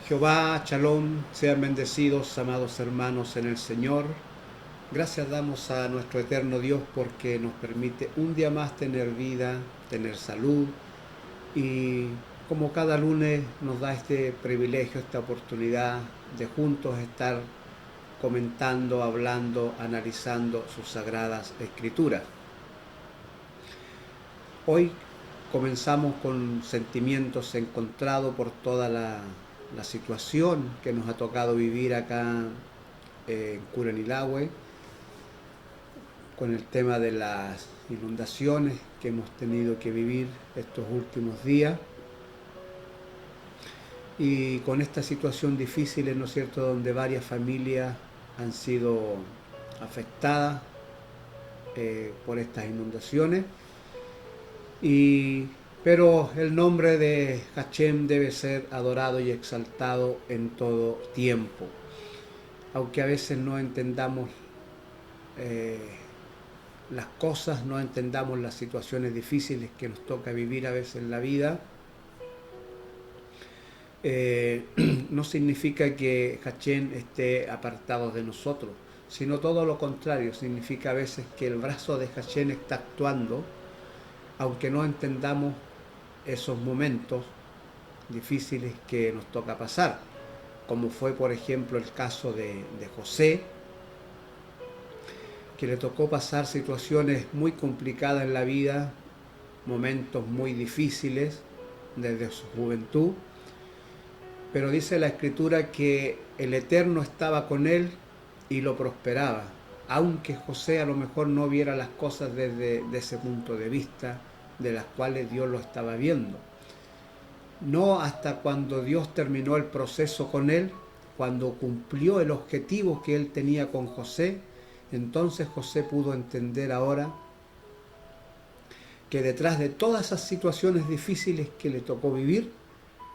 Jehová, Shalom, sean bendecidos, amados hermanos en el Señor. Gracias damos a nuestro eterno Dios porque nos permite un día más tener vida, tener salud y como cada lunes nos da este privilegio, esta oportunidad de juntos estar comentando, hablando, analizando sus sagradas escrituras. Hoy comenzamos con sentimientos encontrados por toda la situación que nos ha tocado vivir acá en Curanilahue, con el tema de las inundaciones que hemos tenido que vivir estos últimos días y con esta situación difícil, ¿no es cierto?, donde varias familias han sido afectadas por estas inundaciones. Pero el nombre de Hashem debe ser adorado y exaltado en todo tiempo. Aunque a veces no entendamos eh, las cosas, no entendamos las situaciones difíciles que nos toca vivir a veces en la vida, no significa que Hashem esté apartado de nosotros, sino todo lo contrario, significa a veces que el brazo de Hashem está actuando, aunque no entendamos esos momentos difíciles que nos toca pasar, como fue por ejemplo el caso de José, que le tocó pasar situaciones muy complicadas en la vida, momentos muy difíciles desde su juventud, pero dice la Escritura que el Eterno estaba con él y lo prosperaba, aunque José a lo mejor no viera las cosas desde ese punto de vista de las cuales Dios lo estaba viendo. No hasta cuando Dios terminó el proceso con él, cuando cumplió el objetivo que él tenía con José, entonces José pudo entender ahora que detrás de todas esas situaciones difíciles que le tocó vivir,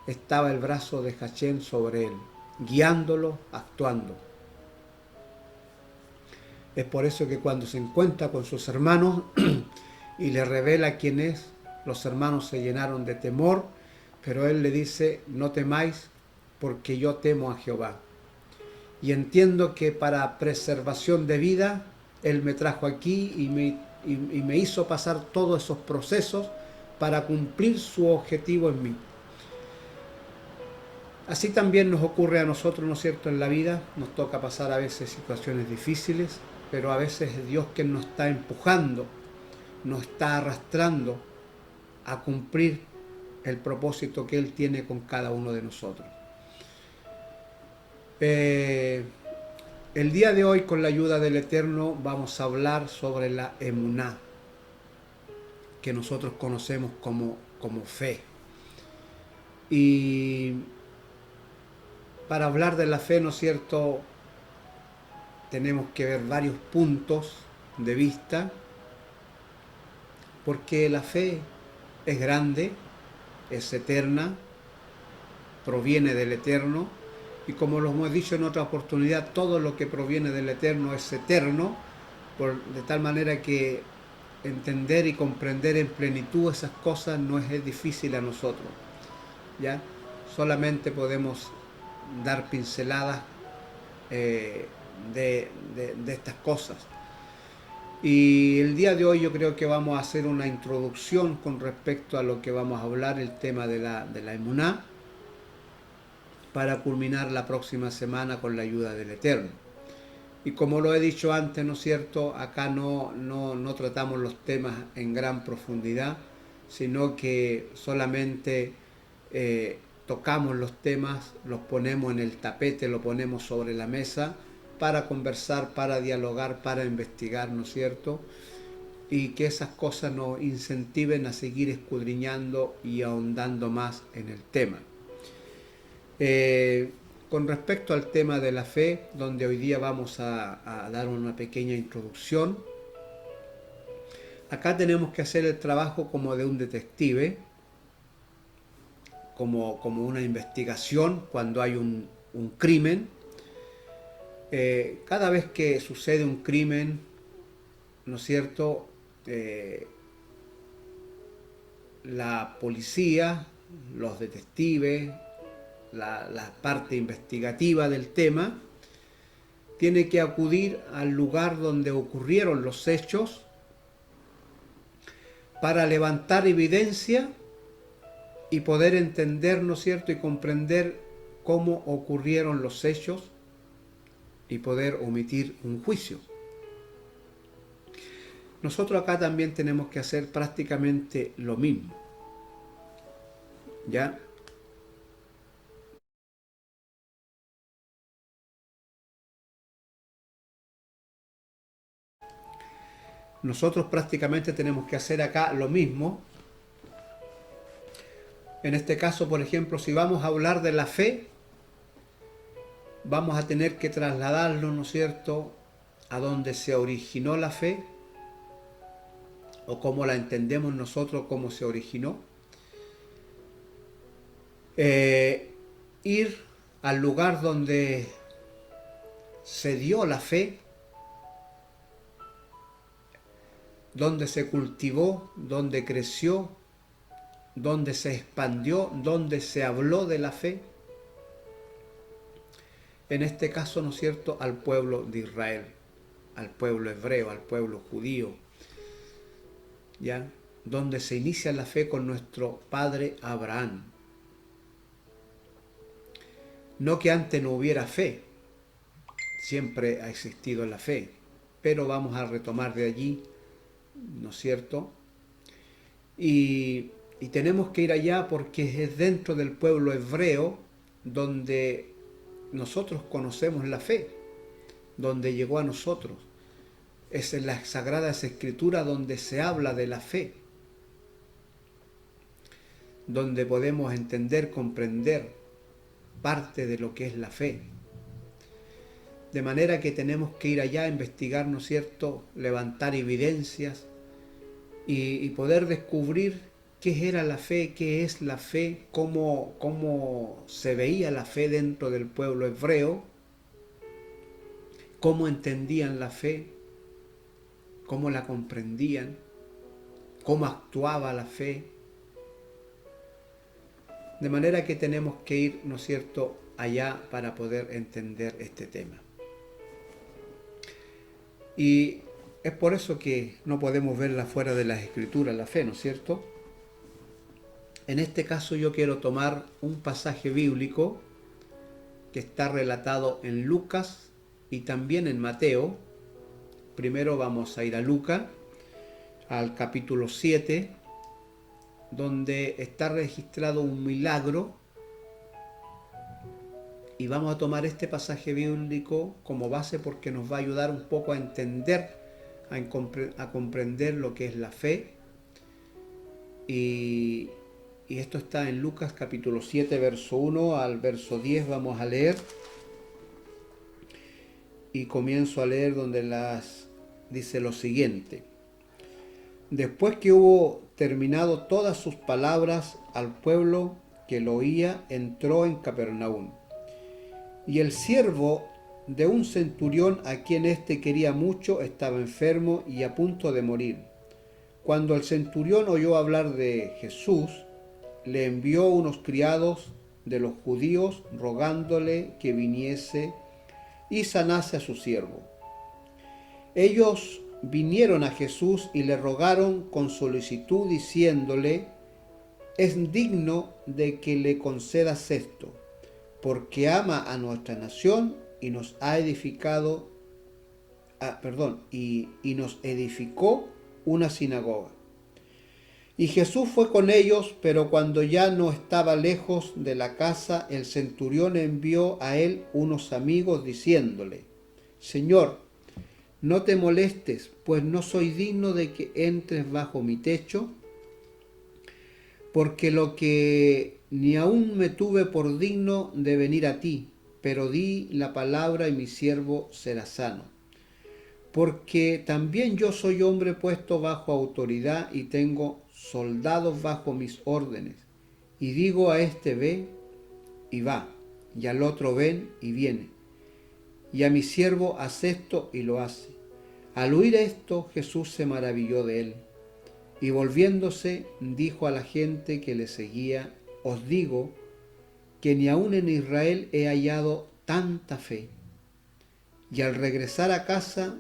estaba el brazo de Hashem sobre él, guiándolo, actuando. Es por eso que cuando se encuentra con sus hermanos y le revela quién es, los hermanos se llenaron de temor, pero él le dice: no temáis, porque yo temo a Jehová. Y entiendo que para preservación de vida, él me trajo aquí y me hizo pasar todos esos procesos para cumplir su objetivo en mí. Así también nos ocurre a nosotros, ¿no es cierto?, en la vida. Nos toca pasar a veces situaciones difíciles, pero a veces es Dios quien nos está empujando, nos está arrastrando a cumplir el propósito que Él tiene con cada uno de nosotros. El día de hoy, con la ayuda del Eterno, vamos a hablar sobre la emuná, que nosotros conocemos como fe. Y para hablar de la fe, ¿no es cierto?, tenemos que ver varios puntos de vista, porque la fe es grande, es eterna, proviene del Eterno, y como lo hemos dicho en otra oportunidad, todo lo que proviene del Eterno es eterno, de tal manera que entender y comprender en plenitud esas cosas no es difícil a nosotros, ¿ya? Solamente podemos dar pinceladas de estas cosas. Y el día de hoy yo creo que vamos a hacer una introducción con respecto a lo que vamos a hablar, el tema de la emuná, para culminar la próxima semana con la ayuda del Eterno. Y como lo he dicho antes, ¿no es cierto?, acá no tratamos los temas en gran profundidad, sino que solamente tocamos los temas, los ponemos en el tapete, lo ponemos sobre la mesa para conversar, para dialogar, para investigar, ¿no es cierto?, y que esas cosas nos incentiven a seguir escudriñando y ahondando más en el tema. Con respecto al tema de la fe, donde hoy día vamos a dar una pequeña introducción, acá tenemos que hacer el trabajo como de un detective, como una investigación cuando hay un crimen. Cada vez que sucede un crimen, ¿no es cierto?, la policía, los detectives, la parte investigativa del tema, tiene que acudir al lugar donde ocurrieron los hechos para levantar evidencia y poder entender, ¿no es cierto?, y comprender cómo ocurrieron los hechos y poder omitir un juicio. Nosotros acá también tenemos que hacer prácticamente lo mismo. ¿Ya? Nosotros prácticamente tenemos que hacer acá lo mismo. En este caso, por ejemplo, si vamos a hablar de la fe, vamos a tener que trasladarlo, ¿no es cierto?, a donde se originó la fe, o cómo la entendemos nosotros, cómo se originó. Ir al lugar donde se dio la fe, donde se cultivó, donde creció, donde se expandió, donde se habló de la fe. En este caso, ¿no es cierto?, al pueblo de Israel, al pueblo hebreo, al pueblo judío, ¿ya? Donde se inicia la fe con nuestro padre Abraham. No que antes no hubiera fe, siempre ha existido la fe, pero vamos a retomar de allí, ¿no es cierto? Y tenemos que ir allá porque es dentro del pueblo hebreo donde nosotros conocemos la fe, donde llegó a nosotros. Es en las Sagradas Escrituras donde se habla de la fe, donde podemos entender, comprender parte de lo que es la fe. De manera que tenemos que ir allá a investigar, ¿no es cierto?, levantar evidencias y poder descubrir qué era la fe, qué es la fe, cómo se veía la fe dentro del pueblo hebreo, cómo entendían la fe, cómo la comprendían, cómo actuaba la fe. De manera que tenemos que ir, ¿no es cierto?, allá para poder entender este tema. Y es por eso que no podemos verla fuera de las Escrituras, la fe, ¿no es cierto? En este caso yo quiero tomar un pasaje bíblico que está relatado en Lucas y también en Mateo. Primero vamos a ir a Lucas, al capítulo 7, donde está registrado un milagro, y vamos a tomar este pasaje bíblico como base porque nos va a ayudar un poco a entender, a comprender lo que es la fe. Y esto está en Lucas capítulo 7, verso 1 al verso 10, vamos a leer. Y comienzo a leer donde dice lo siguiente. Después que hubo terminado todas sus palabras al pueblo que lo oía, entró en Capernaum. Y el siervo de un centurión, a quien éste quería mucho, estaba enfermo y a punto de morir. Cuando el centurión oyó hablar de Jesús, le envió unos criados de los judíos rogándole que viniese y sanase a su siervo. Ellos vinieron a Jesús y le rogaron con solicitud, diciéndole: es digno de que le concedas esto, porque ama a nuestra nación y nos ha edificado, y nos edificó una sinagoga. Y Jesús fue con ellos, pero cuando ya no estaba lejos de la casa, el centurión envió a él unos amigos diciéndole: Señor, no te molestes, pues no soy digno de que entres bajo mi techo, porque lo que ni aún me tuve por digno de venir a ti, pero di la palabra y mi siervo será sano. Porque también yo soy hombre puesto bajo autoridad y tengo soldados bajo mis órdenes. Y digo a este ve y va, y al otro ven y viene. Y a mi siervo haz esto y lo hace. Al oír esto, Jesús se maravilló de él. Y volviéndose, dijo a la gente que le seguía: os digo que ni aun en Israel he hallado tanta fe. Y al regresar a casa,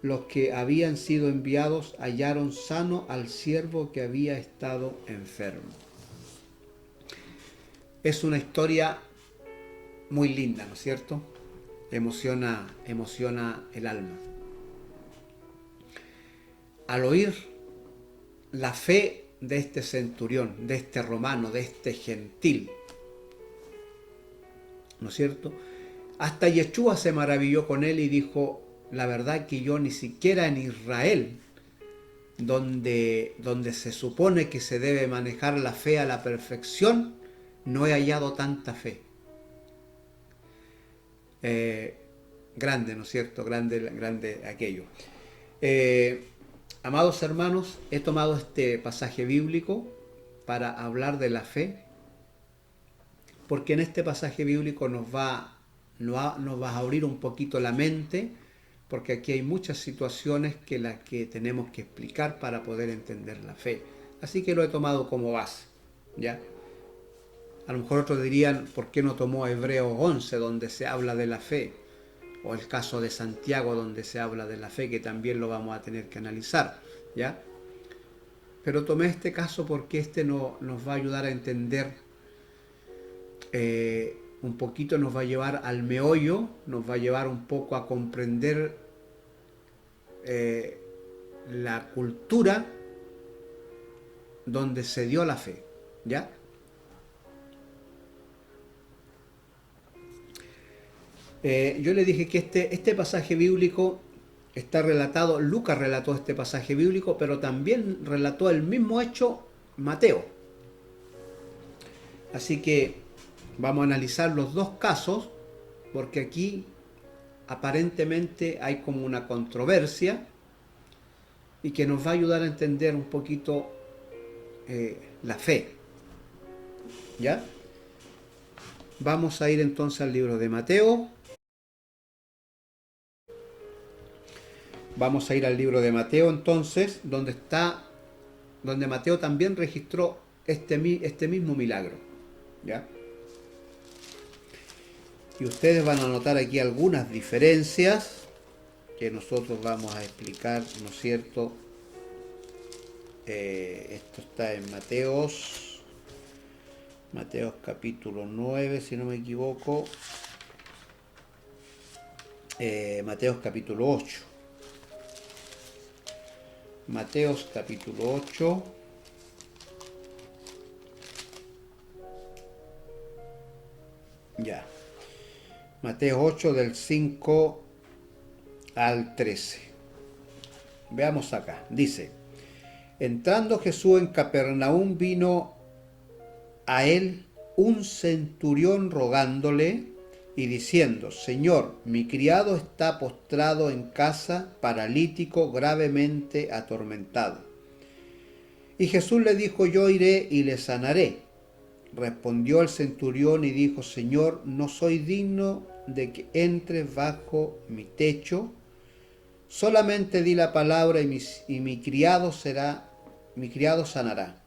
los que habían sido enviados hallaron sano al siervo que había estado enfermo. Es una historia muy linda, ¿no es cierto? Emociona el alma. Al oír la fe de este centurión, de este romano, de este gentil, ¿no es cierto? Hasta Yeshua se maravilló con él y dijo, la verdad que yo ni siquiera en Israel, donde se supone que se debe manejar la fe a la perfección, no he hallado tanta fe. Grande, ¿no es cierto? Grande aquello. Amados hermanos, he tomado este pasaje bíblico para hablar de la fe, porque en este pasaje bíblico nos va a abrir un poquito la mente, porque aquí hay muchas situaciones que las que tenemos que explicar para poder entender la fe. Así que lo he tomado como base, ¿ya? A lo mejor otros dirían, ¿por qué no tomó Hebreos 11, donde se habla de la fe? O el caso de Santiago, donde se habla de la fe, que también lo vamos a tener que analizar, ¿ya? Pero tomé este caso porque este nos va a ayudar a entender un poquito, nos va a llevar al meollo, nos va a llevar un poco a comprender la cultura donde se dio la fe, ¿ya? Yo le dije que este pasaje bíblico está relatado, Lucas relató este pasaje bíblico, pero también relató el mismo hecho Mateo. Así que vamos a analizar los dos casos, porque aquí aparentemente hay como una controversia y que nos va a ayudar a entender un poquito la fe. ¿Ya? Vamos a ir entonces al libro de Mateo. Vamos a ir al libro de Mateo entonces, donde Mateo también registró este mismo milagro. ¿Ya? Y ustedes van a notar aquí algunas diferencias que nosotros vamos a explicar, ¿no es cierto? Esto está en Mateos capítulo 9, si no me equivoco. Mateos capítulo 8. Mateos capítulo 8. Ya. Mateo 8 del 5 al 13. Veamos acá. Dice, entrando Jesús en Capernaum, vino a él un centurión rogándole y diciendo, Señor, mi criado está postrado en casa, paralítico, gravemente atormentado. Y Jesús le dijo, yo iré y le sanaré. Respondió el centurión y dijo, Señor, no soy digno de que entres bajo mi techo, solamente di la palabra y mi criado sanará.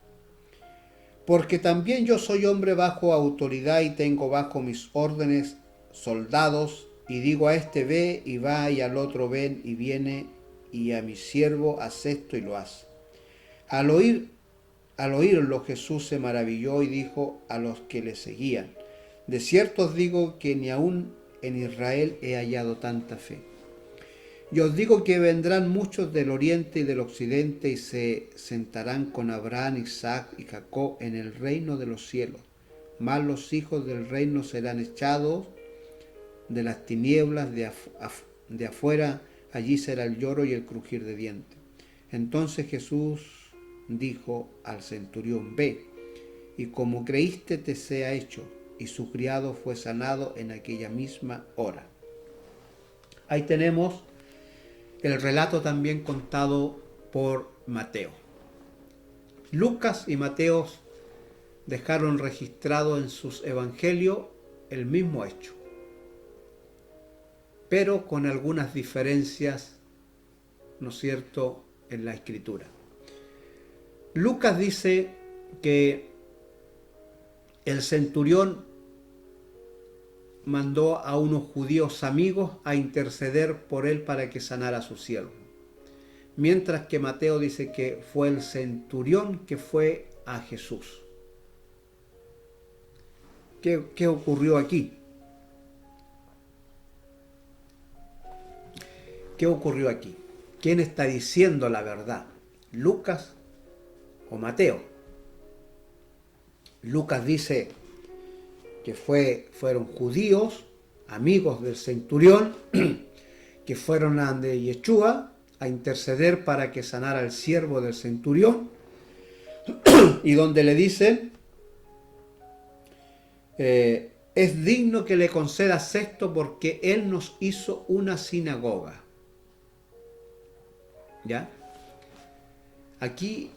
Porque también yo soy hombre bajo autoridad y tengo bajo mis órdenes soldados, y digo a este ve y va, y al otro ven y viene, y a mi siervo haz esto y lo hace. Al oírlo Jesús se maravilló y dijo a los que le seguían, de cierto os digo que ni aun en Israel he hallado tanta fe. Y os digo que vendrán muchos del oriente y del occidente y se sentarán con Abraham, Isaac y Jacob en el reino de los cielos. Mas los hijos del reino serán echados de las tinieblas de afuera, allí será el lloro y el crujir de dientes. Entonces Jesús dijo al centurión, ve, y como creíste te sea hecho, y su criado fue sanado en aquella misma hora. Ahí tenemos el relato también contado por Mateo. Lucas y Mateo dejaron registrado en sus evangelios el mismo hecho, pero con algunas diferencias, ¿no es cierto?, en la escritura. Lucas dice que el centurión mandó a unos judíos amigos a interceder por él para que sanara a su siervo. Mientras que Mateo dice que fue el centurión que fue a Jesús. ¿Qué ocurrió aquí? ¿Qué ocurrió aquí? ¿Quién está diciendo la verdad? ¿Lucas o Mateo? Lucas dice que fueron judíos, amigos del centurión, que fueron a de Yeshua a interceder para que sanara al siervo del centurión, y donde le dicen, es digno que le concedas esto porque él nos hizo una sinagoga. ¿Ya? Aquí,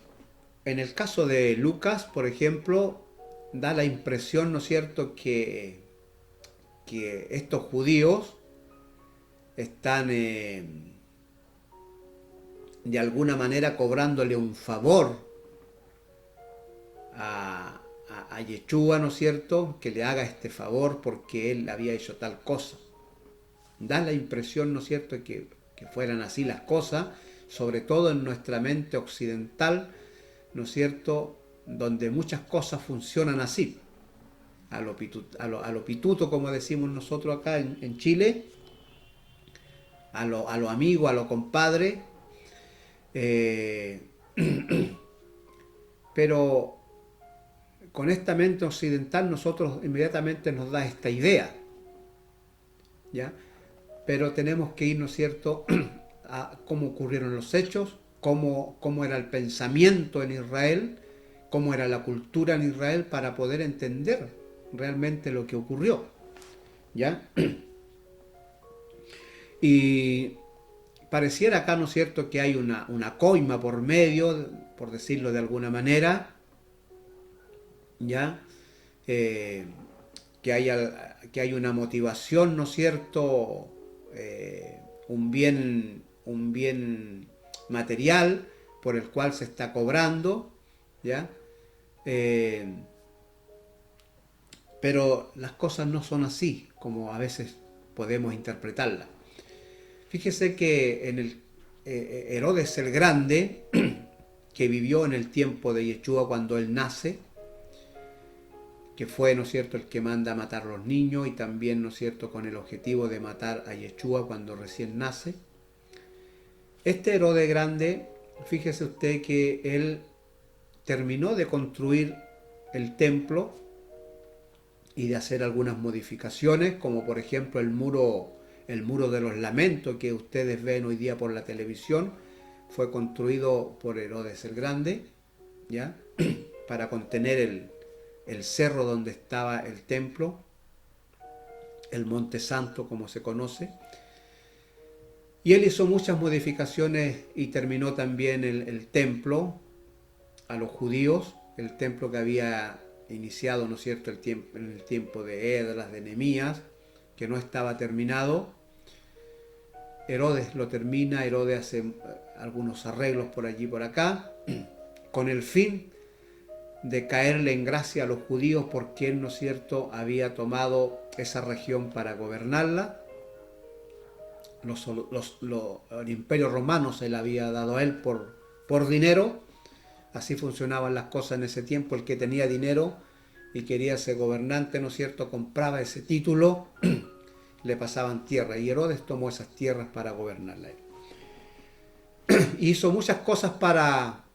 en el caso de Lucas, por ejemplo, da la impresión, ¿no es cierto?, que estos judíos están de alguna manera cobrándole un favor a Yeshua, ¿no es cierto?, que le haga este favor porque él había hecho tal cosa. Da la impresión, ¿no es cierto?, que fueran así las cosas, sobre todo en nuestra mente occidental, ¿no es cierto?, donde muchas cosas funcionan así, a lo pituto, como decimos nosotros acá en Chile, a lo amigo, a lo compadre, pero con esta mente occidental nosotros inmediatamente nos da esta idea, ¿ya? Pero tenemos que ir, ¿no es cierto?, a cómo ocurrieron los hechos, cómo era el pensamiento en Israel, cómo era la cultura en Israel, para poder entender realmente lo que ocurrió, ¿ya? Y pareciera acá, ¿no es cierto?, que hay una coima por medio, por decirlo de alguna manera, ¿ya? Que hay una motivación, ¿no es cierto?, un bien material por el cual se está cobrando, ¿ya? Pero las cosas no son así como a veces podemos interpretarlas. Fíjese que en el Herodes el Grande, que vivió en el tiempo de Yeshua cuando él nace, que fue, ¿no es cierto?, el que manda a matar a los niños, y también, ¿no es cierto?, con el objetivo de matar a Yeshua cuando recién nace. Este Herodes Grande, fíjese usted que él terminó de construir el templo y de hacer algunas modificaciones, como por ejemplo el muro de los lamentos que ustedes ven hoy día por la televisión, fue construido por Herodes el Grande, ¿ya? Para contener el cerro donde estaba el templo, el Monte Santo como se conoce. Y él hizo muchas modificaciones y terminó también el templo a los judíos, el templo que había iniciado, ¿no es cierto?, en el tiempo de Esdras, de Nehemías, que no estaba terminado. Herodes lo termina, Herodes hace algunos arreglos por allí y por acá, con el fin de caerle en gracia a los judíos, porque él, ¿no es cierto?, había tomado esa región para gobernarla. El imperio romano se le había dado a él por dinero. Así funcionaban las cosas en ese tiempo. El que tenía dinero y quería ser gobernante, ¿no es cierto?, compraba ese título, le pasaban tierra, y Herodes tomó esas tierras para gobernarla. Hizo muchas cosas para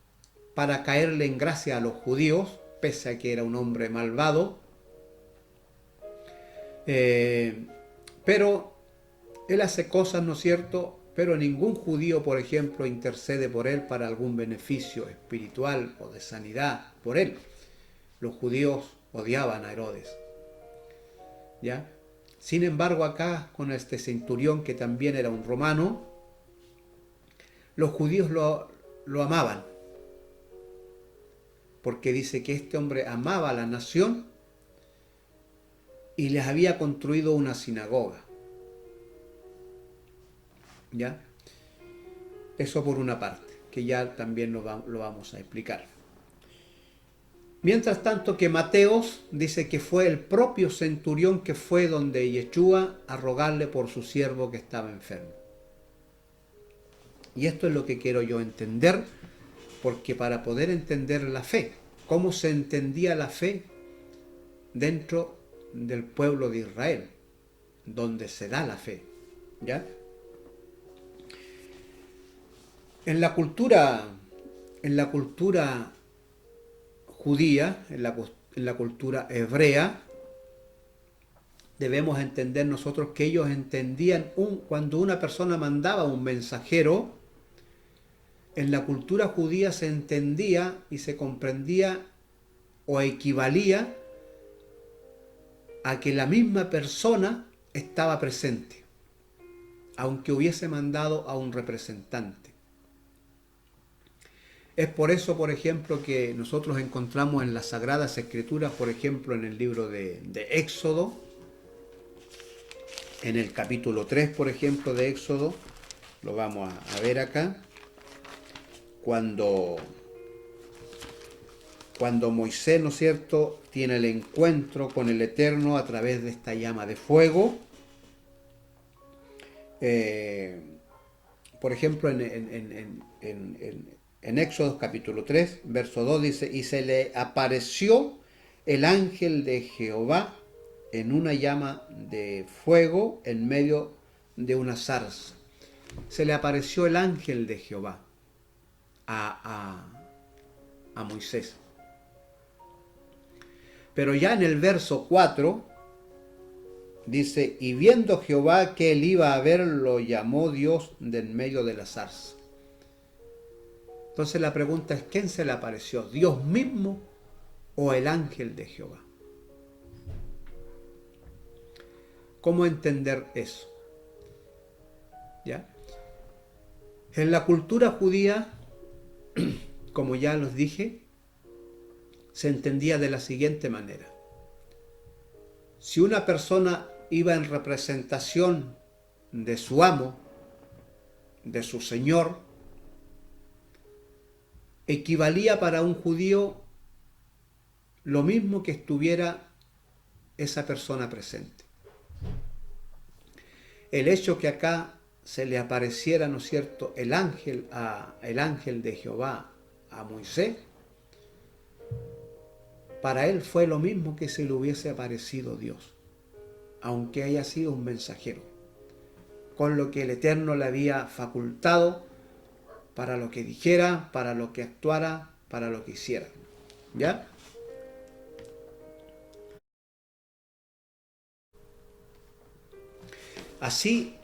caerle en gracia a los judíos, pese a que era un hombre malvado. Pero él hace cosas, ¿no es cierto?, pero ningún judío, por ejemplo, intercede por él para algún beneficio espiritual o de sanidad por él. Los judíos odiaban a Herodes, ¿ya? Sin embargo, acá, con este centurión, que también era un romano, los judíos lo amaban, porque dice que este hombre amaba a la nación y les había construido una sinagoga, ¿ya? Eso por una parte, que ya también lo vamos a explicar. Mientras tanto que Mateos dice que fue el propio centurión que fue donde Yeshua a rogarle por su siervo que estaba enfermo. Y esto es lo que quiero yo entender, porque para poder entender la fe, cómo se entendía la fe dentro del pueblo de Israel, donde se da la fe, ¿ya? En la cultura judía, en la cultura hebrea, debemos entender nosotros que ellos entendían cuando una persona mandaba un mensajero, en la cultura judía se entendía y se comprendía o equivalía a que la misma persona estaba presente, aunque hubiese mandado a un representante. Es por eso, por ejemplo, que nosotros encontramos en las Sagradas Escrituras, por ejemplo, en el libro de Éxodo, en el capítulo 3, por ejemplo, de Éxodo, lo vamos a ver acá, cuando Moisés, ¿no es cierto?, tiene el encuentro con el Eterno a través de esta llama de fuego. Por ejemplo, en Éxodo capítulo 3, verso 2 dice, y se le apareció el ángel de Jehová en una llama de fuego en medio de una zarza. Se le apareció el ángel de Jehová a Moisés. Pero ya en el verso 4 dice, y viendo Jehová que él iba a ver, lo llamó Dios de en medio de la zarza. Entonces la pregunta es, ¿quién se le apareció? ¿Dios mismo o el ángel de Jehová? ¿Cómo entender eso? ¿Ya? En la cultura judía, como ya los dije, se entendía de la siguiente manera. Si una persona iba en representación de su amo, de su señor, equivalía para un judío lo mismo que estuviera esa persona presente. El hecho que acá se le apareciera, ¿no es cierto?, el ángel de Jehová a Moisés, para él fue lo mismo que si le hubiese aparecido Dios, aunque haya sido un mensajero, con lo que el Eterno le había facultado para lo que dijera, para lo que actuara, para lo que hiciera. ¿Ya? Así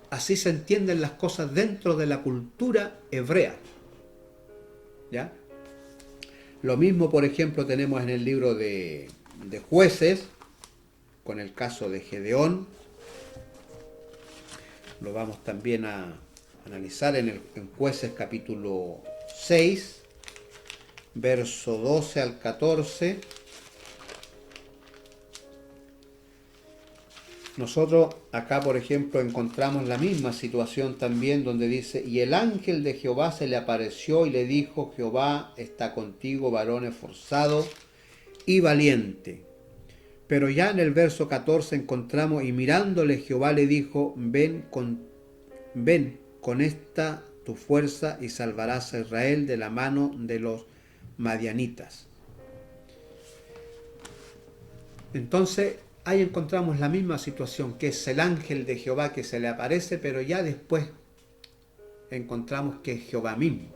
se entienden las cosas dentro de la cultura hebrea. ¿Ya? Lo mismo, por ejemplo, tenemos en el libro de Jueces, con el caso de Gedeón. Lo vamos también a analizar en Jueces capítulo 6, verso 12 al 14. Nosotros acá, por ejemplo, encontramos la misma situación también donde dice, y el ángel de Jehová se le apareció y le dijo, Jehová está contigo, varón esforzado y valiente. Pero ya en el verso 14 encontramos, y mirándole Jehová le dijo, ven con esta tu fuerza y salvarás a Israel de la mano de los madianitas. Entonces, ahí encontramos la misma situación, que es el ángel de Jehová que se le aparece, pero ya después encontramos que es Jehová mismo.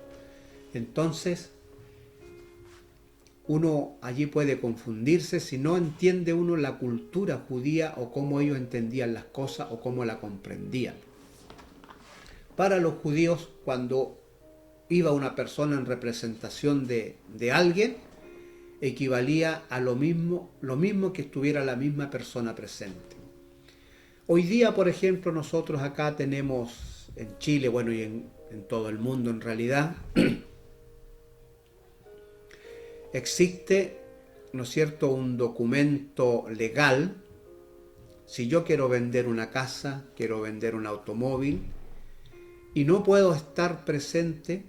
Entonces, uno allí puede confundirse si no entiende uno la cultura judía o cómo ellos entendían las cosas o cómo la comprendían. Para los judíos, cuando iba una persona en representación de alguien, equivalía a lo mismo que estuviera la misma persona presente. Hoy día, por ejemplo, nosotros acá tenemos en Chile, bueno, y en todo el mundo en realidad, existe, ¿no es cierto?, un documento legal. Si yo quiero vender una casa, quiero vender un automóvil, y no puedo estar presente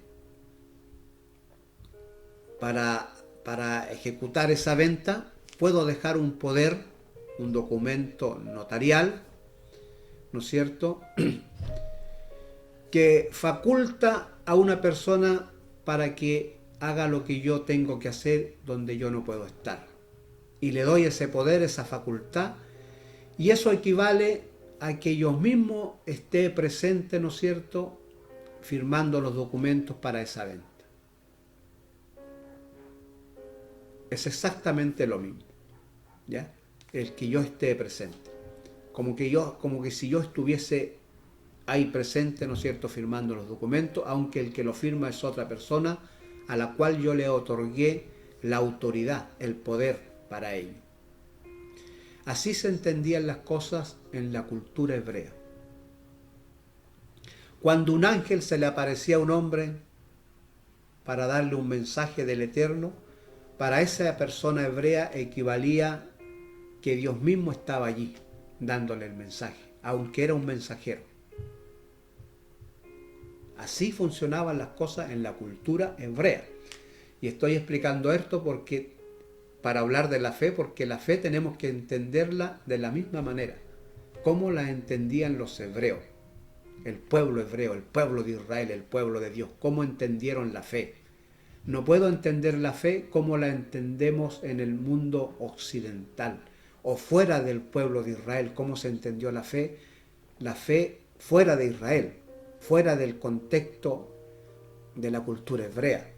para para ejecutar esa venta, puedo dejar un poder, un documento notarial, ¿no es cierto?, que faculta a una persona para que haga lo que yo tengo que hacer donde yo no puedo estar. Y le doy ese poder, esa facultad, y eso equivale a que yo mismo esté presente, ¿no es cierto?, firmando los documentos para esa venta. Es exactamente lo mismo, ¿ya? El que yo esté presente. Como que si yo estuviese ahí presente, ¿no es cierto?, firmando los documentos, aunque el que lo firma es otra persona a la cual yo le otorgué la autoridad, el poder para ello. Así se entendían las cosas en la cultura hebrea. Cuando un ángel se le aparecía a un hombre para darle un mensaje del Eterno, para esa persona hebrea equivalía que Dios mismo estaba allí dándole el mensaje, aunque era un mensajero. Así funcionaban las cosas en la cultura hebrea. Y estoy explicando esto para hablar de la fe, porque la fe tenemos que entenderla de la misma manera, como la entendían los hebreos, el pueblo hebreo, el pueblo de Israel, el pueblo de Dios, cómo entendieron la fe. No puedo entender la fe como la entendemos en el mundo occidental, o fuera del pueblo de Israel, cómo se entendió la fe fuera de Israel, fuera del contexto de la cultura hebrea,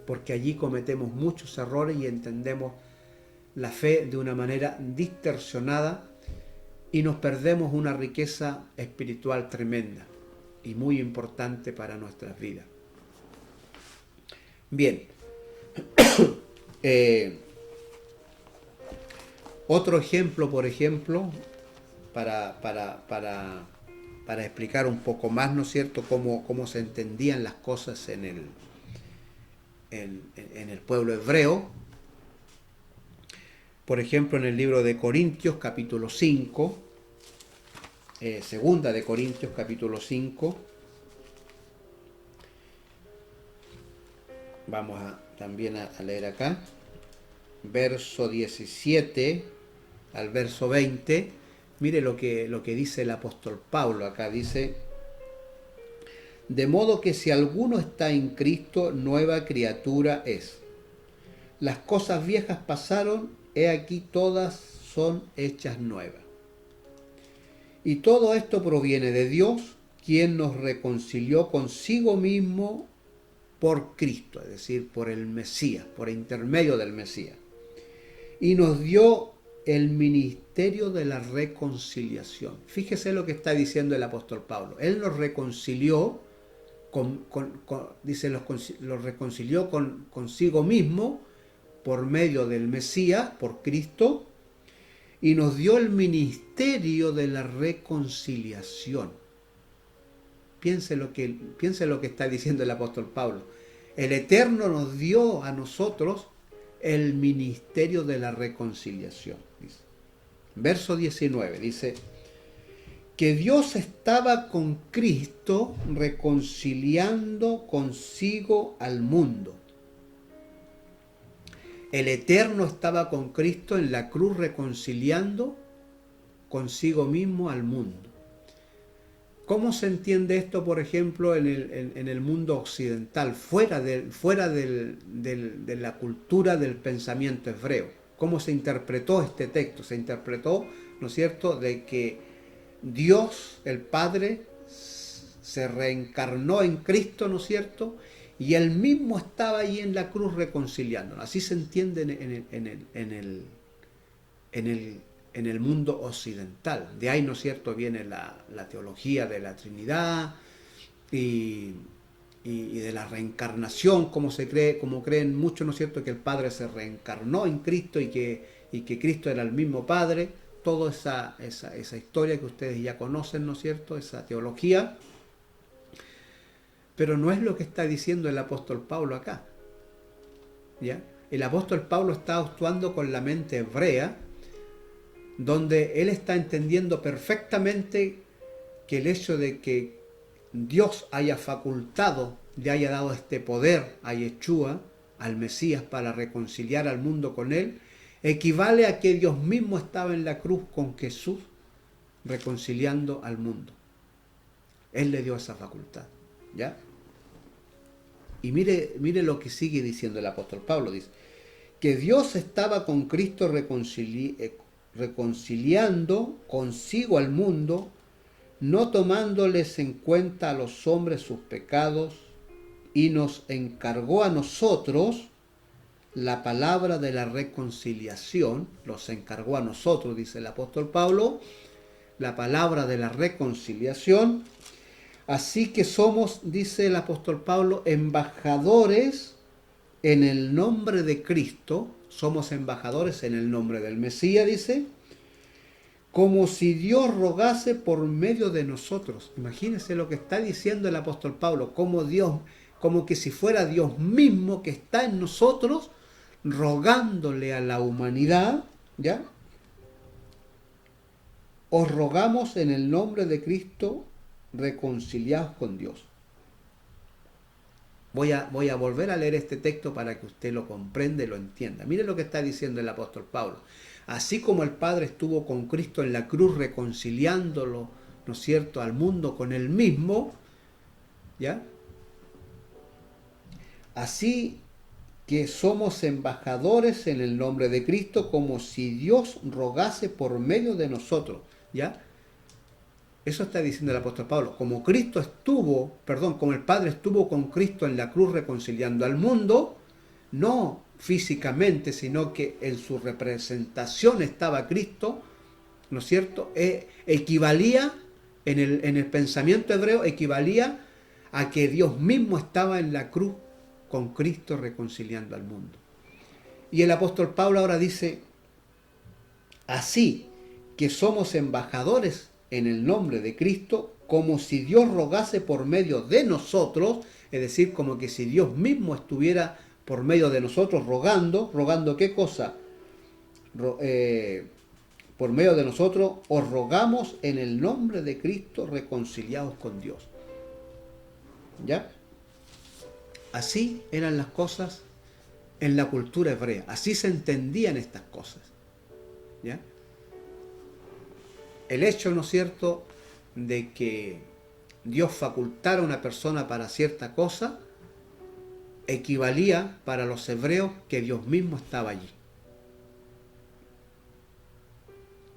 porque allí cometemos muchos errores y entendemos la fe de una manera distorsionada y nos perdemos una riqueza espiritual tremenda y muy importante para nuestras vidas. Bien, otro ejemplo, por ejemplo, para explicar un poco más, ¿no es cierto?, cómo se entendían las cosas en el pueblo hebreo. Por ejemplo, en el libro de Corintios, capítulo 5, segunda de Corintios, capítulo 5, vamos también a leer acá, verso 17 al verso 20, mire lo que dice el apóstol Pablo acá, dice: de modo que si alguno está en Cristo, nueva criatura es. Las cosas viejas pasaron, he aquí todas son hechas nuevas. Y todo esto proviene de Dios, quien nos reconcilió consigo mismo por Cristo, es decir, por el Mesías, por intermedio del Mesías. Y nos dio el ministerio de la reconciliación. Fíjese lo que está diciendo el apóstol Pablo. Él nos reconcilió, los reconcilió consigo mismo por medio del Mesías, por Cristo, y nos dio el ministerio de la reconciliación. Piense lo que está diciendo el apóstol Pablo. El Eterno nos dio a nosotros el ministerio de la reconciliación. Dice. Verso 19 dice que Dios estaba con Cristo reconciliando consigo al mundo. El Eterno estaba con Cristo en la cruz reconciliando consigo mismo al mundo. ¿Cómo se entiende esto, por ejemplo, en el mundo occidental, fuera de la cultura del pensamiento hebreo? ¿Cómo se interpretó este texto? Se interpretó, ¿no es cierto?, de que Dios, el Padre, se reencarnó en Cristo, ¿no es cierto?, y Él mismo estaba ahí en la cruz reconciliándonos. Así se entiende en el mundo occidental. De ahí, ¿no es cierto?, viene la teología de la Trinidad y de la reencarnación, como creen muchos, ¿no es cierto?, que el Padre se reencarnó en Cristo y que Cristo era el mismo Padre. Toda esa historia que ustedes ya conocen, ¿no es cierto?, esa teología. Pero no es lo que está diciendo el apóstol Pablo acá, ¿ya? El apóstol Pablo está actuando con la mente hebrea, donde él está entendiendo perfectamente que el hecho de que Dios haya facultado, le haya dado este poder a Yeshua, al Mesías para reconciliar al mundo con él, equivale a que Dios mismo estaba en la cruz con Jesús reconciliando al mundo. Él le dio esa facultad, ¿ya? Y mire lo que sigue diciendo el apóstol Pablo, dice que Dios estaba con Cristo reconciliando consigo al mundo, no tomándoles en cuenta a los hombres sus pecados, y nos encargó a nosotros la palabra de la reconciliación, los encargó a nosotros, dice el apóstol Pablo, la palabra de la reconciliación. Así que somos, dice el apóstol Pablo, embajadores en el nombre de Cristo, somos embajadores en el nombre del Mesías, dice, como si Dios rogase por medio de nosotros. Imagínense lo que está diciendo el apóstol Pablo, como Dios, como que si fuera Dios mismo que está en nosotros, rogándole a la humanidad, ¿ya? Os rogamos en el nombre de Cristo, reconciliados con Dios. Voy a volver a leer este texto para que usted lo comprenda y lo entienda. Mire lo que está diciendo el apóstol Pablo. Así como el Padre estuvo con Cristo en la cruz reconciliándolo, ¿no es cierto?, al mundo con él mismo, ¿ya? Así que somos embajadores en el nombre de Cristo, como si Dios rogase por medio de nosotros, ¿ya? Eso está diciendo el apóstol Pablo. Como como el Padre estuvo con Cristo en la cruz reconciliando al mundo, no físicamente, sino que en su representación estaba Cristo, ¿no es cierto? Equivalía, en el pensamiento hebreo, equivalía a que Dios mismo estaba en la cruz con Cristo reconciliando al mundo. Y el apóstol Pablo ahora dice, así que somos embajadores en el nombre de Cristo, como si Dios rogase por medio de nosotros, es decir, como que si Dios mismo estuviera por medio de nosotros rogando ¿qué cosa? Por medio de nosotros os rogamos en el nombre de Cristo reconciliados con Dios. ¿Ya? Así eran las cosas en la cultura hebrea, así se entendían estas cosas. ¿Ya? El hecho, ¿no es cierto?, de que Dios facultara a una persona para cierta cosa, equivalía para los hebreos que Dios mismo estaba allí.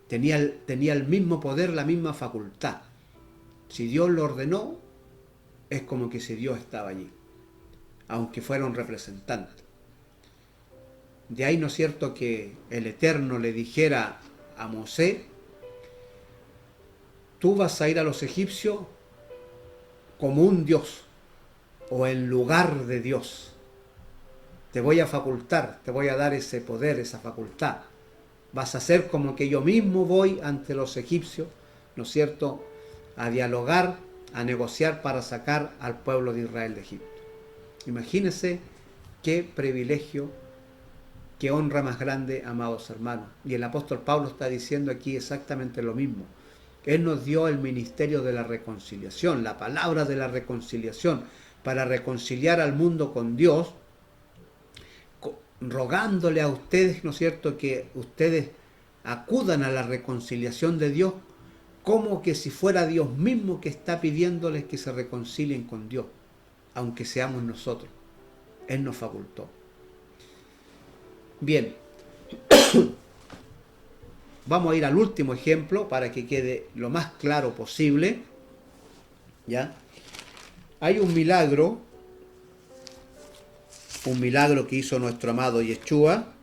Tenía el mismo poder, la misma facultad. Si Dios lo ordenó, es como que si Dios estaba allí, aunque fuera un representante. De ahí, ¿no es cierto?, que el Eterno le dijera a Moisés, tú vas a ir a los egipcios como un Dios o en lugar de Dios. Te voy a facultar, te voy a dar ese poder, esa facultad. Vas a hacer como que yo mismo voy ante los egipcios, ¿no es cierto?, a dialogar, a negociar para sacar al pueblo de Israel de Egipto. Imagínense qué privilegio, qué honra más grande, amados hermanos. Y el apóstol Pablo está diciendo aquí exactamente lo mismo. Él nos dio el ministerio de la reconciliación, la palabra de la reconciliación, para reconciliar al mundo con Dios, rogándole a ustedes, ¿no es cierto?, que ustedes acudan a la reconciliación de Dios, como que si fuera Dios mismo que está pidiéndoles que se reconcilien con Dios, aunque seamos nosotros. Él nos facultó. Bien. Vamos a ir al último ejemplo para que quede lo más claro posible. ¿Ya? Hay un milagro que hizo nuestro amado Yeshua,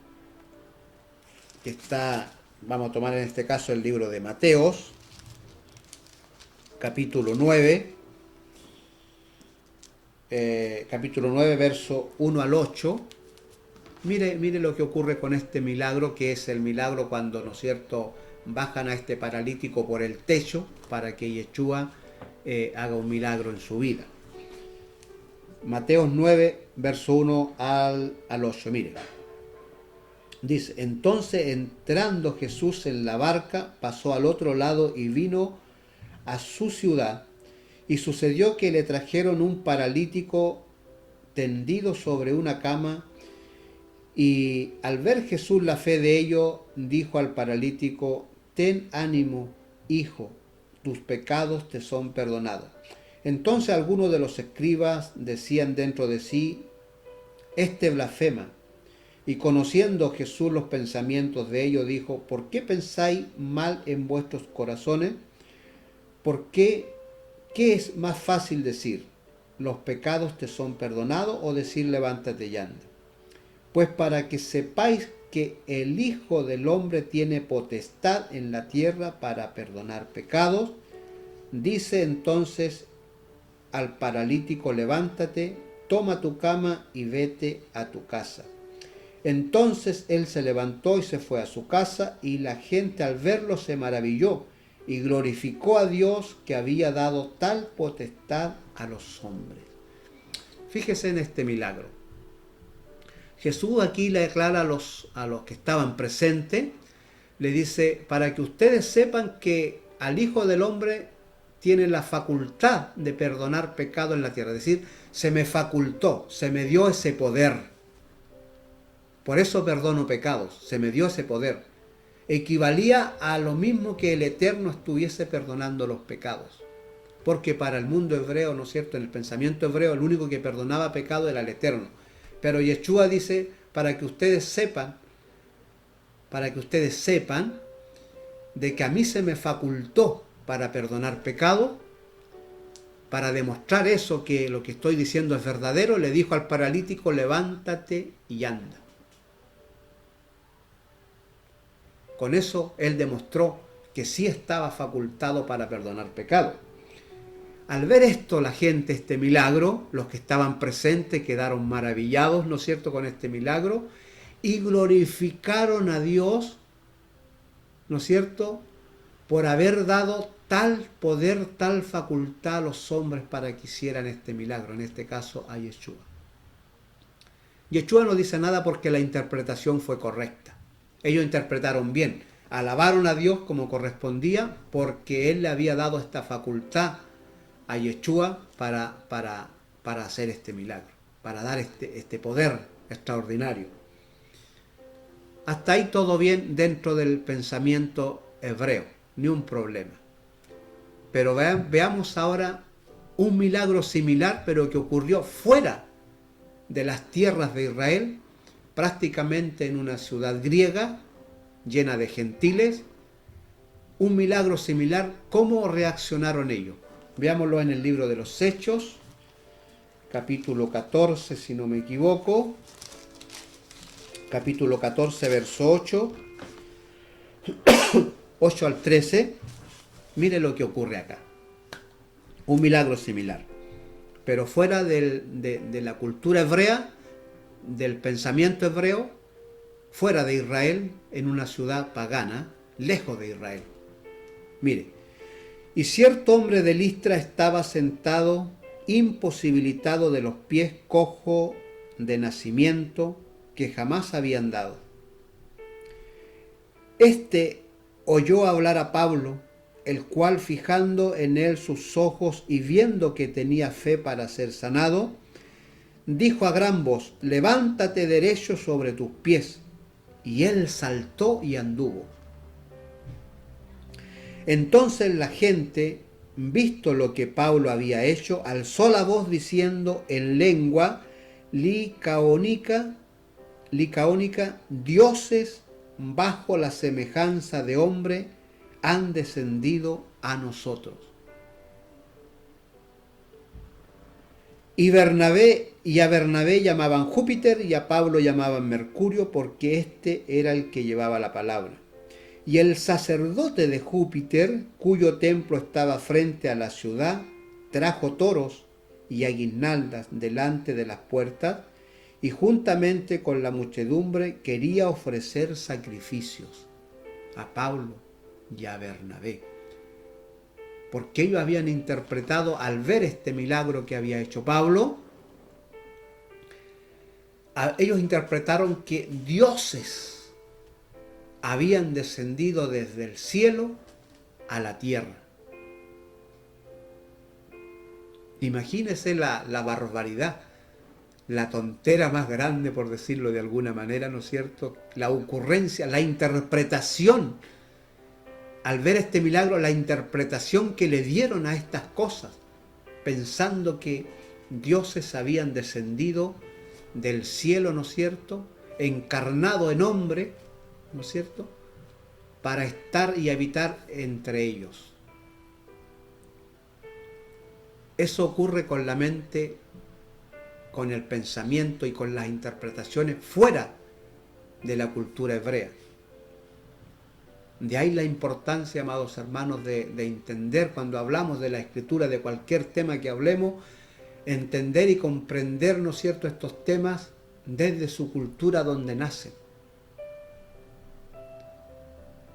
que está, vamos a tomar en este caso el libro de Mateos, capítulo 9, verso 1 al 8. Mire lo que ocurre con este milagro, que es el milagro cuando, ¿no es cierto?, bajan a este paralítico por el techo para que Yeshua haga un milagro en su vida. Mateos 9, verso 1 al 8. Mire. Dice, entonces entrando Jesús en la barca, pasó al otro lado y vino a su ciudad. Y sucedió que le trajeron un paralítico tendido sobre una cama, Y al ver Jesús la fe de ellos, dijo al paralítico: ten ánimo, hijo, tus pecados te son perdonados. Entonces algunos de los escribas decían dentro de sí: este blasfema. Y conociendo Jesús los pensamientos de ellos, dijo: ¿por qué pensáis mal en vuestros corazones? ¿Por qué? ¿Qué es más fácil decir? ¿los pecados te son perdonados? O decir: levántate y anda. Pues para que sepáis que el Hijo del Hombre tiene potestad en la tierra para perdonar pecados, dice entonces al paralítico: levántate, toma tu cama y vete a tu casa. Entonces él se levantó y se fue a su casa, y la gente al verlo se maravilló y glorificó a Dios que había dado tal potestad a los hombres. Fíjese en este milagro. Jesús aquí le aclara a los que estaban presentes, le dice: para que ustedes sepan que al Hijo del Hombre tiene la facultad de perdonar pecado en la tierra. Es decir, se me facultó, se me dio ese poder. Por eso perdono pecados, se me dio ese poder. Equivalía a lo mismo que el Eterno estuviese perdonando los pecados. Porque para el mundo hebreo, ¿no es cierto?, en el pensamiento hebreo, el único que perdonaba pecado era el Eterno. Pero Yeshua dice: para que ustedes sepan de que a mí se me facultó para perdonar pecado, para demostrar eso, que lo que estoy diciendo es verdadero, le dijo al paralítico: levántate y anda. Con eso él demostró que sí estaba facultado para perdonar pecado. Al ver esto, la gente, este milagro, los que estaban presentes quedaron maravillados, ¿no es cierto?, con este milagro, y glorificaron a Dios, ¿no es cierto?, por haber dado tal poder, tal facultad a los hombres para que hicieran este milagro, en este caso a Yeshua. Yeshua no dice nada porque la interpretación fue correcta. Ellos interpretaron bien, alabaron a Dios como correspondía, porque Él le había dado esta facultad a Yeshua para hacer este milagro, para dar este poder extraordinario. Hasta ahí todo bien dentro del pensamiento hebreo, ni un problema. Pero veamos ahora un milagro similar, pero que ocurrió fuera de las tierras de Israel, prácticamente en una ciudad griega llena de gentiles. Un milagro similar, ¿cómo reaccionaron ellos? Veámoslo en el libro de los Hechos, capítulo 14, si no me equivoco, capítulo 14, verso 8 al 13. Mire lo que ocurre acá. Un milagro similar, pero fuera de la cultura hebrea, del pensamiento hebreo, fuera de Israel, en una ciudad pagana, lejos de Israel. Mire: y cierto hombre de Listra estaba sentado, imposibilitado de los pies, cojo de nacimiento, que jamás había andado. Este oyó hablar a Pablo, el cual, fijando en él sus ojos y viendo que tenía fe para ser sanado, dijo a gran voz: levántate derecho sobre tus pies. Y él saltó y anduvo. Entonces la gente, visto lo que Pablo había hecho, alzó la voz diciendo en lengua licaónica: dioses bajo la semejanza de hombre han descendido a nosotros. Y a Bernabé llamaban Júpiter y a Pablo llamaban Mercurio, porque este era el que llevaba la palabra. Y el sacerdote de Júpiter, cuyo templo estaba frente a la ciudad, trajo toros y aguinaldas delante de las puertas, y juntamente con la muchedumbre quería ofrecer sacrificios a Pablo y a Bernabé, porque ellos habían interpretado, al ver este milagro que había hecho Pablo, ellos interpretaron que dioses habían descendido desde el cielo a la tierra. Imagínense la barbaridad. la tontera más grande, por decirlo de alguna manera, ¿no es cierto? La ocurrencia, la interpretación, al ver este milagro, la interpretación que le dieron a estas cosas, pensando que dioses habían descendido del cielo, ¿no es cierto?, encarnado en hombre, ¿no es cierto?, para estar y habitar entre ellos. Eso ocurre con la mente, con el pensamiento y con las interpretaciones fuera de la cultura hebrea. De ahí la importancia, amados hermanos, de entender cuando hablamos de la escritura, de cualquier tema que hablemos, entender y comprender, ¿no es cierto?, estos temas desde su cultura donde nacen,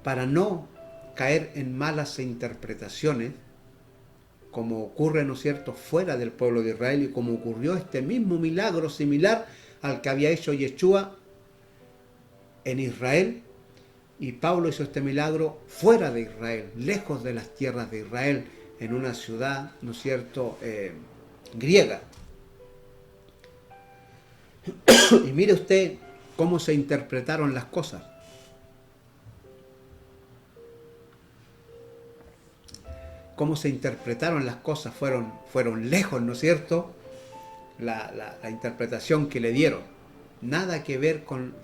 para no caer en malas interpretaciones, como ocurre, ¿no es cierto?, fuera del pueblo de Israel, y como ocurrió este mismo milagro similar al que había hecho Yeshua en Israel, y Pablo hizo este milagro fuera de Israel, lejos de las tierras de Israel, en una ciudad, ¿no es cierto?, griega. Y mire usted cómo se interpretaron las cosas. Cómo se interpretaron las cosas, fueron lejos, ¿no es cierto?, la interpretación que le dieron. Nada que ver con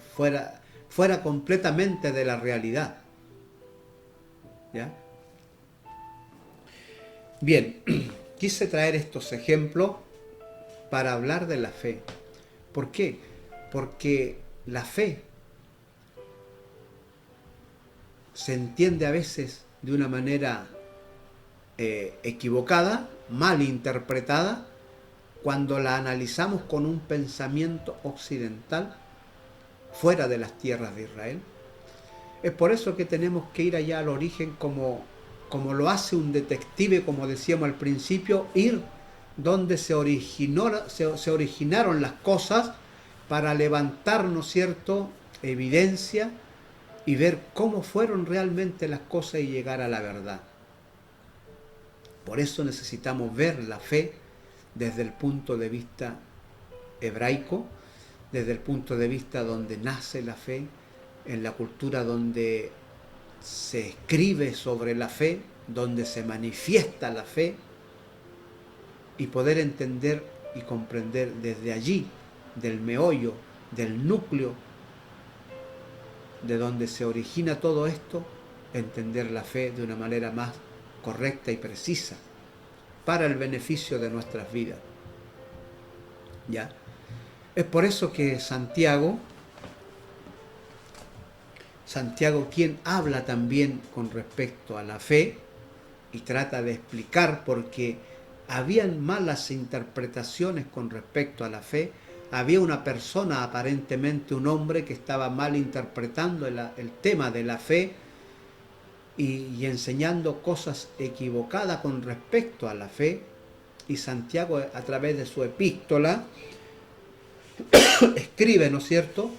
fuera completamente de la realidad. ¿Ya? Bien, quise traer estos ejemplos para hablar de la fe. ¿Por qué? Porque la fe se entiende a veces de una manera equivocada, mal interpretada, cuando la analizamos con un pensamiento occidental fuera de las tierras de Israel. Es por eso que tenemos que ir allá al origen, como lo hace un detective, como decíamos al principio, ir donde se originaron las cosas, para levantar, ¿no es cierto?, evidencia, y ver cómo fueron realmente las cosas y llegar a la verdad. Por eso necesitamos ver la fe desde el punto de vista hebraico, desde el punto de vista donde nace la fe, en la cultura donde se escribe sobre la fe, donde se manifiesta la fe, y poder entender y comprender desde allí, del meollo, del núcleo, de donde se origina todo esto, entender la fe de una manera más correcta y precisa, para el beneficio de nuestras vidas. ¿Ya? Es por eso que Santiago, quien habla también con respecto a la fe, y trata de explicar por qué habían malas interpretaciones con respecto a la fe. Había una persona, aparentemente un hombre, que estaba mal interpretando el tema de la fe y enseñando cosas equivocadas con respecto a la fe. Y Santiago, a través de su epístola, escribe, ¿no es cierto?,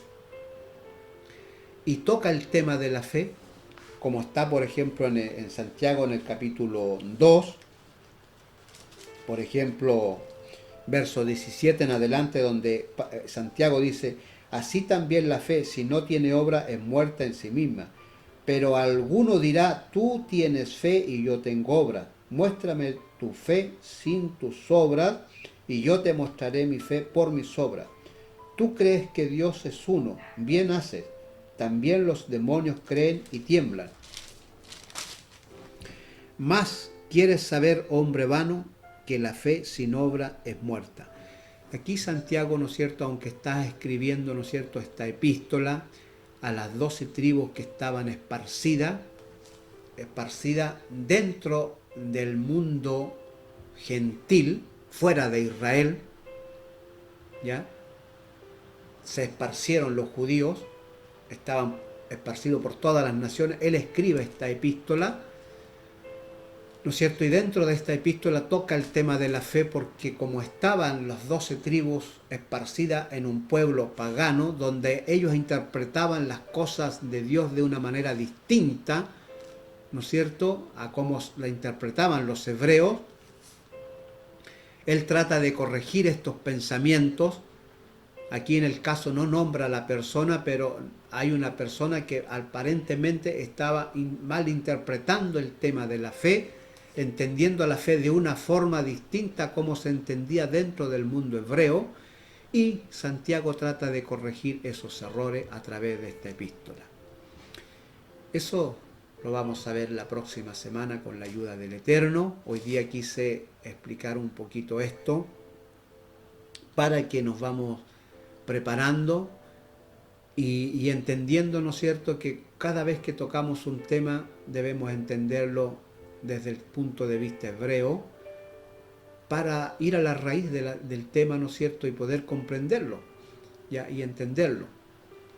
y toca el tema de la fe, como está, por ejemplo, en Santiago, en el capítulo 2, por ejemplo, verso 17 en adelante, donde Santiago dice: así también la fe, si no tiene obra, es muerta en sí misma. Pero alguno dirá: tú tienes fe y yo tengo obra. Muéstrame tu fe sin tus obras, y yo te mostraré mi fe por mis obras. Tú crees que Dios es uno, bien haces. También los demonios creen y tiemblan. Mas, ¿quieres saber, hombre vano, que la fe sin obra es muerta? Aquí Santiago, ¿no es cierto?, aunque está escribiendo, ¿no es cierto?, esta epístola a las 12 tribus que estaban esparcidas dentro del mundo gentil, fuera de Israel, ¿ya? Se esparcieron los judíos, estaban esparcidos por todas las naciones. Él escribe esta epístola, ¿no es cierto? Y dentro de esta epístola toca el tema de la fe, porque como estaban las 12 tribus esparcidas en un pueblo pagano, donde ellos interpretaban las cosas de Dios de una manera distinta, ¿no es cierto?, a cómo la interpretaban los hebreos, él trata de corregir estos pensamientos Aquí en el caso no nombra a la persona, pero hay una persona que aparentemente estaba malinterpretando el tema de la fe, entendiendo a la fe de una forma distinta a como se entendía dentro del mundo hebreo, y Santiago trata de corregir esos errores a través de esta epístola. Eso lo vamos a ver la próxima semana con la ayuda del Eterno. Hoy día quise explicar un poquito esto para que nos vamos preparando y entendiendo, ¿no es cierto?, que cada vez que tocamos un tema debemos entenderlo desde el punto de vista hebreo para ir a la raíz del tema, ¿no es cierto?, y poder comprenderlo, ¿ya?, y entenderlo.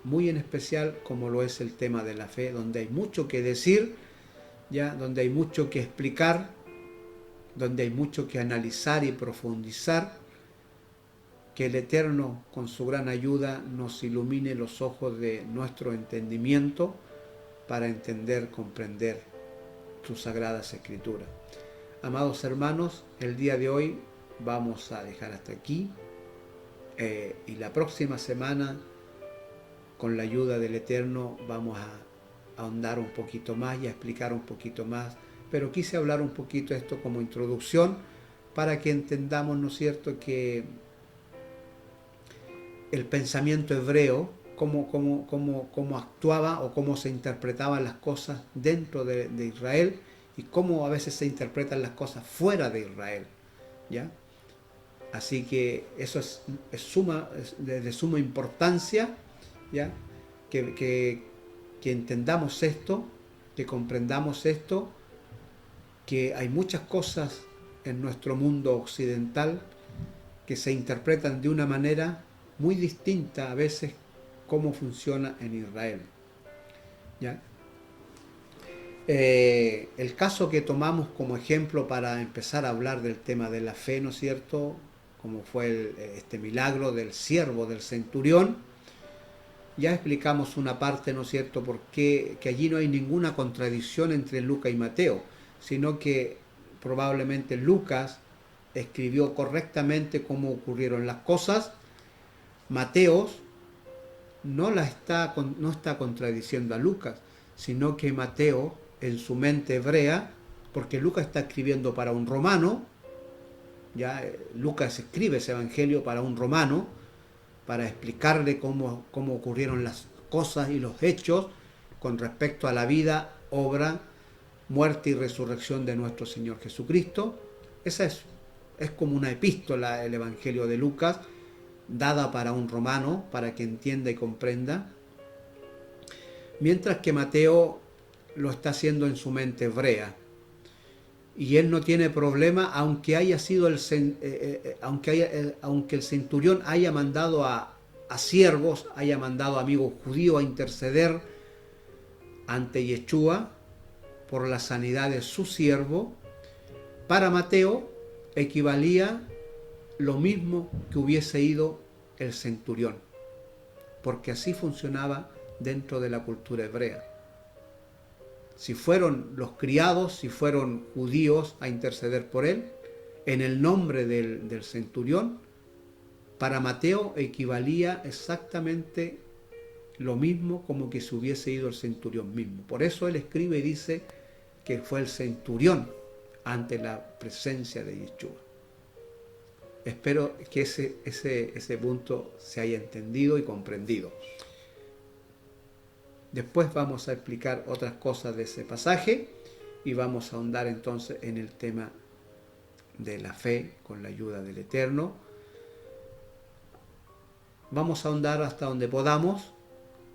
Muy en especial como lo es el tema de la fe, donde hay mucho que decir, ¿ya?, donde hay mucho que explicar, donde hay mucho que analizar y profundizar. Que el Eterno, con su gran ayuda, nos ilumine los ojos de nuestro entendimiento para entender, comprender sus sagradas escrituras. Amados hermanos, el día de hoy vamos a dejar hasta aquí y la próxima semana, con la ayuda del Eterno, vamos a ahondar un poquito más y a explicar un poquito más. Pero quise hablar un poquito esto como introducción para que entendamos, ¿no es cierto?, que el pensamiento hebreo, cómo actuaba o cómo se interpretaban las cosas dentro de Israel y cómo a veces se interpretan las cosas fuera de Israel, ¿ya? Así que eso es de suma importancia, ¿ya? Que entendamos esto, que comprendamos esto, que hay muchas cosas en nuestro mundo occidental que se interpretan de una manera muy distinta a veces cómo funciona en Israel, ¿ya? El caso que tomamos como ejemplo para empezar a hablar del tema de la fe, ¿no es cierto?, como fue este milagro del siervo del centurión, ya explicamos una parte, ¿no es cierto?, porque que allí no hay ninguna contradicción entre Lucas y Mateo, sino que probablemente Lucas escribió correctamente cómo ocurrieron las cosas. Mateo no está contradiciendo a Lucas, sino que Mateo, en su mente hebrea, porque Lucas está escribiendo para un romano, ya Lucas escribe ese evangelio para un romano, para explicarle cómo ocurrieron las cosas y los hechos con respecto a la vida, obra, muerte y resurrección de nuestro Señor Jesucristo. Esa es como una epístola, el evangelio de Lucas, dada para un romano, para que entienda y comprenda, mientras que Mateo lo está haciendo en su mente hebrea. Y él no tiene problema, aunque haya sido aunque el centurión haya mandado a siervos, haya mandado a amigos judíos a interceder ante Yeshua por la sanidad de su siervo. Para Mateo equivalía lo mismo que hubiese ido el centurión, porque así funcionaba dentro de la cultura hebrea. Si fueron los criados, si fueron judíos a interceder por él, en el nombre del centurión, para Mateo equivalía exactamente lo mismo como que se hubiese ido el centurión mismo. Por eso él escribe y dice que fue el centurión ante la presencia de Yeshua. Espero que ese punto se haya entendido y comprendido. Después vamos a explicar otras cosas de ese pasaje y vamos a ahondar entonces en el tema de la fe con la ayuda del Eterno. Vamos a ahondar hasta donde podamos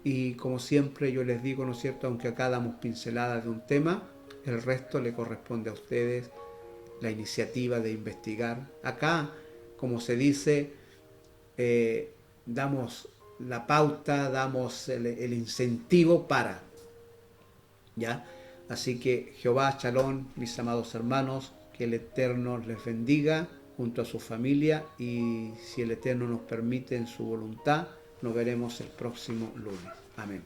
y como siempre yo les digo, ¿no es cierto?, aunque acá damos pinceladas de un tema, el resto le corresponde a ustedes la iniciativa de investigar. Acá, como se dice, damos la pauta, damos el incentivo para, ¿ya? Así que Jehová, Shalom, mis amados hermanos, que el Eterno les bendiga junto a su familia y si el Eterno nos permite en su voluntad, nos veremos el próximo lunes. Amén.